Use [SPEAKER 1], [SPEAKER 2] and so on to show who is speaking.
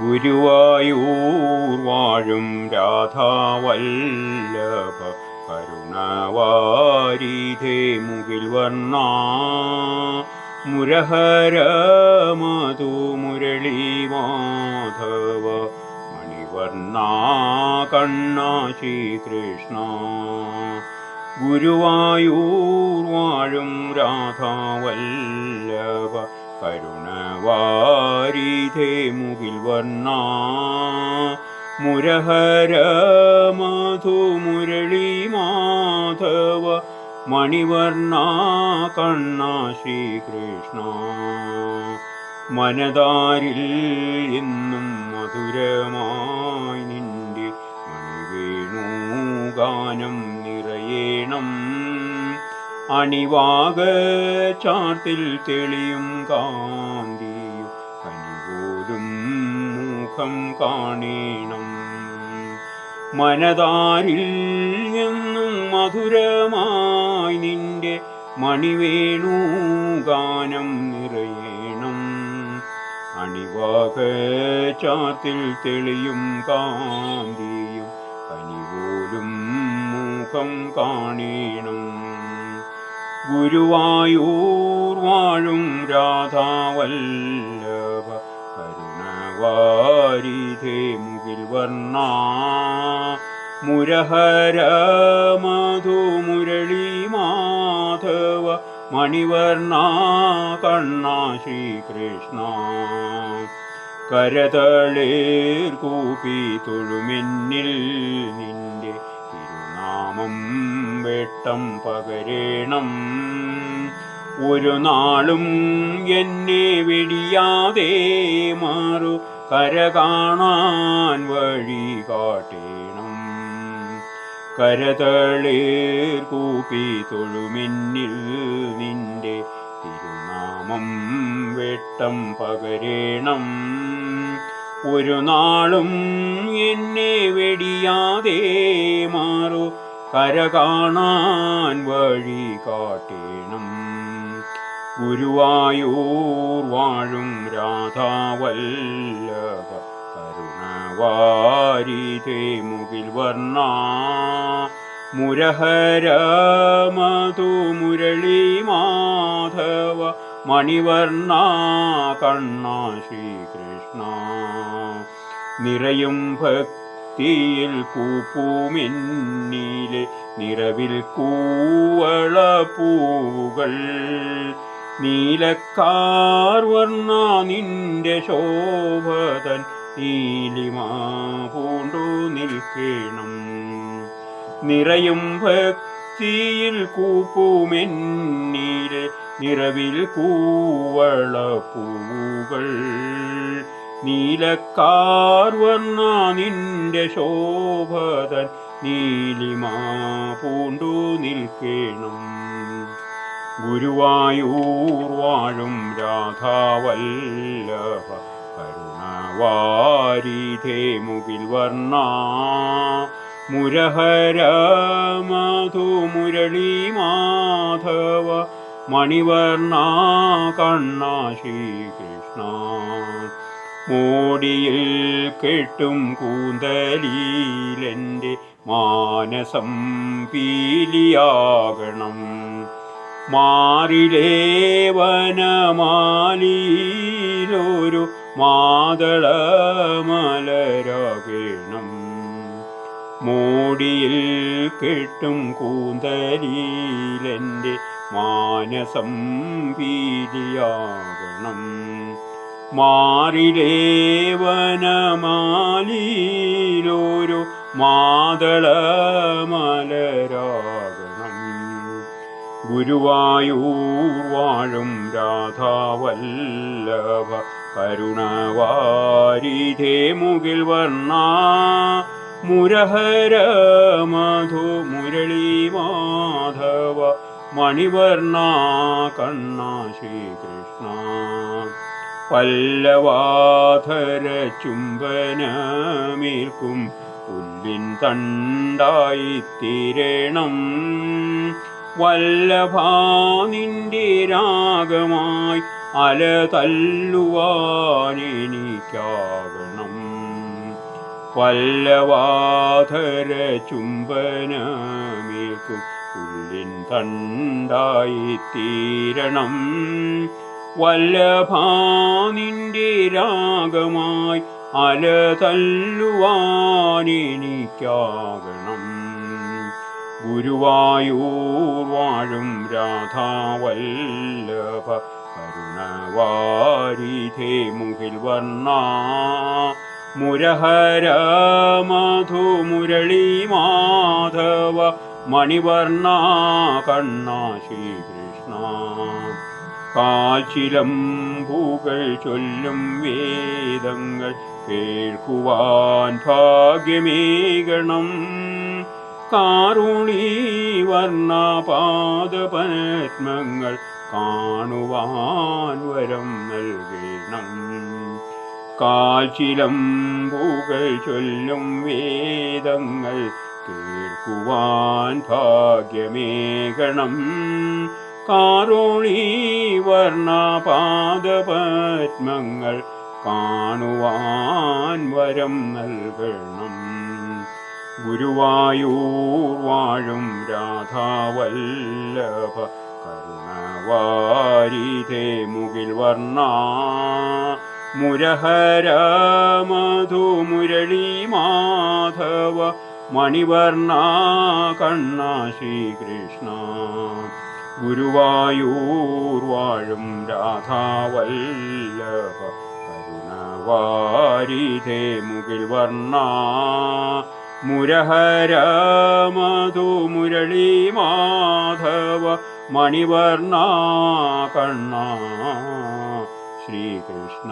[SPEAKER 1] ഗുരുവായൂർ വാഴും രാധാവല്ലഭ കരുണവാരിധേ മുകിൽ വർണ്ണ മുരഹര മധു മുരളി മാധവ മണിവർണ്ണ കണ്ണ ശ്രീകൃഷ്ണ. ഗുരുവായൂർ വാഴും രാധാവല്ലഭ കരുണവാരിധേ മുകിൽ വർണ്ണ മുരഹര മധു മുരളി മാധവ മണിവർണ്ണ കണ്ണ ശ്രീകൃഷ്ണ. മനതാരിൽ എന്നും മധുരമായി നിന്റെ മണിവേണുഗാനം നിറയേണം. അണിവാക ചാർത്തിൽ തെളിയും കാന്തിയും കനിപോലും മുഖം കാണേണം. മനതാരിൽ എന്നും മധുരമായി നിന്റെ മണിവേണുഗാനം നിറയേണം. അണിവാക ചാർത്തിൽ തെളിയും കാന്തിയും കനിപോലും മുഖം കാണേണം. ഗുരുവായൂർ വാഴും രാധാവല്ലഭ കരുണവാരിധേ മുകിൽ വർണ്ണ മുരഹര മധു മുരളി മാധവ മണിവർണ്ണ കണ്ണ ശ്രീകൃഷ്ണ. കരതളേർ കൂപ്പി തൊഴുമെന്നിൽ നിന്റെ തിരുനാമം വെട്ടം പകരേണം. ഒരു നാളും എന്നെ വെടിയാതെ മാറു കര കാണാൻ വഴി കാട്ടേണം. കരതളേർ കൂപ്പി തൊഴുമെന്നിൽ നിന്റെ തിരുനാമം വെട്ടം പകരേണം. ഒരു നാളും എന്നെ വെടിയാതെ മാറു കര കാണാൻ വഴി കാട്ടേണം. ഗുരുവായൂർ വാഴും രാധാവല്ലഭ കരുണവാരിധേ മുകിൽ വർണ്ണ മുരഹര മധു മുരളി മാധവ മണിവർണ്ണ കണ്ണ ശ്രീകൃഷ്ണ. നിറയും ഭക്തിയിൽ കൂപ്പുമെന്നിലെ നിറവിൽ കൂവള പൂവുകൾ നീലക്കാർ വർണ്ണ നിന്റെ ശോഭതൻ നീലിമാ പൂണ്ടു നിൽക്കണം. നിറയും ഭക്തിയിൽ കൂപ്പുമെന്നിലെ നിറവിൽ കൂവള പൂവുകൾ നീലക്കാർ വർണ്ണ നിന്റെ ശോഭതൻ നീലിമാ പൂണ്ടു നിൽക്കണം. ഗുരുവായൂർ വാഴും രാധാവല്ലഭ കരുണവാരിധേ മുകിൽ വർണ്ണ മുരഹര മധു മുരളി മാധവ മണിവർണ്ണ കണ്ണ ശ്രീകൃഷ്ണ. മോടിയിൽ കെട്ടും കൂന്തലിലെൻ്റെ മാനസം പീലിയാകണം. മാറിലേ വനമാലിയിലൊരു മാതള മലരാകണം. മോടിയിൽ കെട്ടും കൂന്തലിലെൻ്റെ മാനസം പീലിയാകണം. മാറിലേ വനമാലിയിലൊരു മാതള മലരാകണം. ഗുരുവായൂർ വാഴും രാധാവല്ലഭ കരുണവാരിധേ മുകിൽ വർണ്ണ മുരഹര മധു മുരളി മാധവ മണിവർണ്ണ കണ്ണ ശ്രീകൃഷ്ണ. പല്ലവാധര ചുംബനമേൽക്കും പുല്ലിൻ തണ്ടായിത്തീരണം. വല്ലഭാ നിന്റെ രാഗമായി അല തല്ലുവാനെനിക്കാകണം. പല്ലവാധര ചുംബനമേൽക്കും പുല്ലിൻ തണ്ടായിത്തീരണം. വല്ലഭാനിൻ്റെ രാഗമായി അല തല്ലുവാനെനിക്കാകണം. ഗുരുവായൂർ വാഴും രാധാവല്ലഭ കരുണവാരിധേ മുകിൽ വർണ്ണ മുരഹര മധുമുരളി മാധവ മണിവർണ്ണ കണ്ണ ശ്രീകൃഷ്ണ. കാൽച്ചിലമ്പുകൾ ചൊല്ലും വേദങ്ങൾ കേൾക്കുവാൻ ഭാഗ്യമേകണം. കാരുണീവർണ്ണ പാദപത്മങ്ങൾ കാണുവാൻ വരം നൽകണം. കാൽച്ചിലമ്പുകൾ ചൊല്ലും വേദങ്ങൾ കേൾക്കുവാൻ ഭാഗ്യമേകണം. കാരുണീവർണ്ണ പാദപത്മങ്ങൾ കാണുവാൻ വരം നൽകണം. ഗുരുവായൂർ വാഴും രാധാവല്ലഭ കരുണവാരിധേ മുകിൽ വർണ്ണ മുരഹര മധുമുരളി മാധവ മണിവർണ്ണ കണ്ണ ശ്രീകൃഷ്ണ. ഗുരുവായൂർ വാഴും രാധാവല്ലഭ കരുണവാരിധേ മുകിൽ വർണ്ണ മുരഹര മധുമുരളി മാധവ മണിവർണ്ണ കണ്ണ ശ്രീകൃഷ്ണ.